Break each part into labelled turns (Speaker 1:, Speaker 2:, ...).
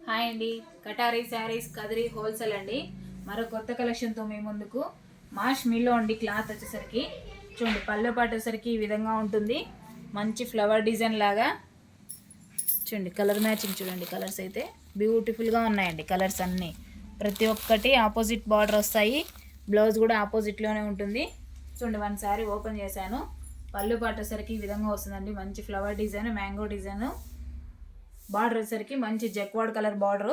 Speaker 1: Hi అండి, కటారీ saris Kadiri wholesale అండి. మరో కొత్త కలెక్షన్తో మీ ముందుకు. మాష్ మిల్లో అండి. క్లాత్ వచ్చేసరికి చూడండి, పళ్ళు పాటు వచ్చేసరికి ఈ విధంగా ఉంటుంది. మంచి ఫ్లవర్ డిజైన్ లాగా చూడండి. కలర్ మ్యాచింగ్ చూడండి, కలర్స్ అయితే బ్యూటిఫుల్గా ఉన్నాయండి. కలర్స్ అన్నీ ప్రతి ఒక్కటి ఆపోజిట్ బార్డర్ వస్తాయి. బ్లౌజ్ కూడా ఆపోజిట్లోనే ఉంటుంది. చూడండి, వన్ శారీ ఓపెన్ చేశాను. పళ్ళు పాటు వచ్చేసరికి ఈ విధంగా వస్తుందండి. మంచి flower design, mango design. Border వచ్చేసరికి మంచి జక్వాడ్ కలర్ బార్డరు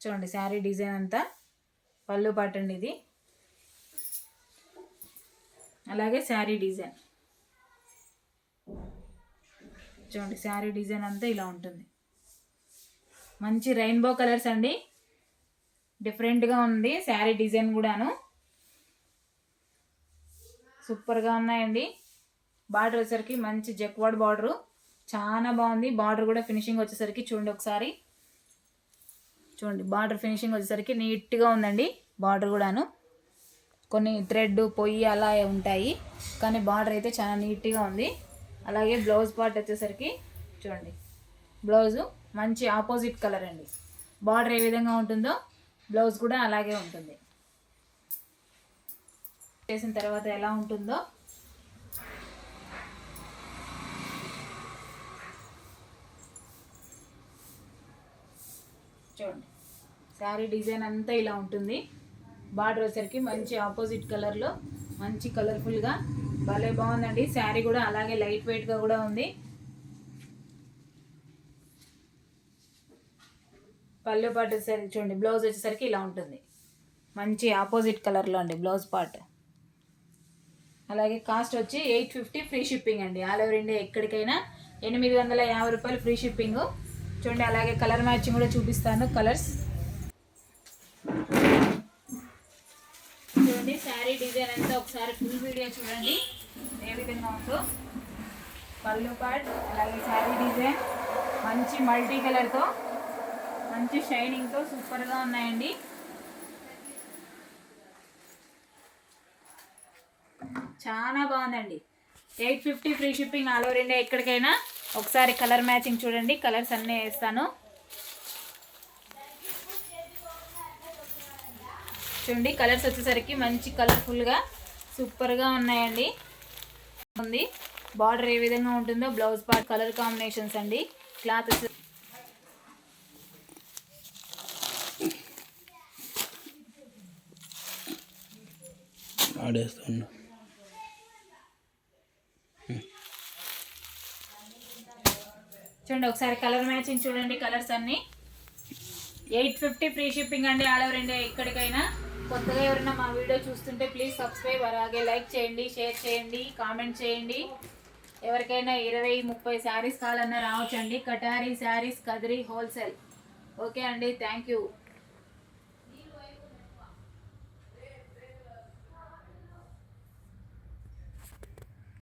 Speaker 1: చూడండి. శారీ డిజైన్ అంతా పళ్ళు పాటండి ఇది. అలాగే శారీ డిజైన్ చూడండి. శారీ డిజైన్ అంతా ఇలా ఉంటుంది. మంచి రెయిన్బో కలర్స్ అండి. డిఫరెంట్గా ఉంది శారీ డిజైన్ కూడాను. సూపర్గా ఉన్నాయండి. బార్డర్ వచ్చేసరికి మంచి జక్వాడ్ బార్డరు చాలా బాగుంది. బార్డర్ కూడా ఫినిషింగ్ వచ్చేసరికి చూడండి ఒకసారి. చూడండి, బార్డర్ ఫినిషింగ్ వచ్చేసరికి నీట్గా ఉందండి. బార్డర్ కూడాను కొన్ని థ్రెడ్ పొయ్యి అలా ఉంటాయి, కానీ బార్డర్ అయితే చాలా నీట్గా ఉంది. అలాగే బ్లౌజ్ పార్ట్ వచ్చేసరికి చూడండి, బ్లౌజు మంచి ఆపోజిట్ కలర్ అండి. బార్డర్ ఏ విధంగా ఉంటుందో బ్లౌజ్ కూడా అలాగే ఉంటుంది. చేసిన తర్వాత ఎలా ఉంటుందో చూడండి. శారీ డిజైన్ అంతా ఇలా ఉంటుంది. బార్డర్ వచ్చేసరికి మంచి ఆపోజిట్ కలర్లో మంచి కలర్ఫుల్గా భలే బాగుందండి. శారీ కూడా అలాగే లైట్ వెయిట్గా కూడా ఉంది. పళ్ళు పార్ట్ వచ్చేసరికి చూడండి, బ్లౌజ్ వచ్చేసరికి ఇలా ఉంటుంది. మంచి ఆపోజిట్ కలర్లో అండి బ్లౌజ్ పార్ట్. అలాగే కాస్ట్ వచ్చి 850 ఫ్రీ షిప్పింగ్ అండి. ఆల్ ఓవర్ ఇండియా ఎక్కడికైనా 850 రూపాయలు ఫ్రీ షిప్పింగ్. చూడండి, అలాగే కలర్ మ్యాచింగ్ కూడా చూపిస్తాను. కలర్స్ చూడండి. శారీ డిజైన్ అంతా ఒకసారి ఫుల్ వీడియో చూడండి ఏ విధంగా ఉందో. పళ్ళు పార్ట్ అలాగే శారీ డిజైన్ మంచి మల్టీ కలర్తో మంచి షైనింగ్తో సూపర్గా ఉన్నాయండి. చాలా బాగుందండి. 850 free shipping all over India ఎక్కడికైనా. ఒకసారి కలర్ మ్యాచింగ్ చూడండి. కలర్స్ అన్నీ వేస్తాను చూడండి. కలర్స్ వచ్చేసరికి మంచి కలర్ఫుల్గా సూపర్గా ఉన్నాయండి. ఉంది బార్డర్ ఏ విధంగా ఉంటుందో బ్లౌజ్ పార్ట్ కలర్ కాంబినేషన్స్ అండి. క్లాత్
Speaker 2: ఆడేస్తున్నా.
Speaker 1: చూడండి, ఒకసారి కలర్ మ్యాచింగ్ చూడండి. కలర్స్ అన్నీ 850 ఫ్రీ షిప్పింగ్ అండి ఆల్ ఓవర్ ఇండియా ఎక్కడికైనా. కొత్తగా ఎవరైనా మా వీడియో చూస్తుంటే ప్లీజ్ సబ్స్క్రైబ్, అలాగే లైక్ చేయండి, షేర్ చేయండి, కామెంట్ చేయండి. ఎవరికైనా 20-30 శారీస్ కావాలన్నా రావచ్చండి. కటారీ శారీస్ కదిరి హోల్సేల్. ఓకే అండి, థ్యాంక్ యూ.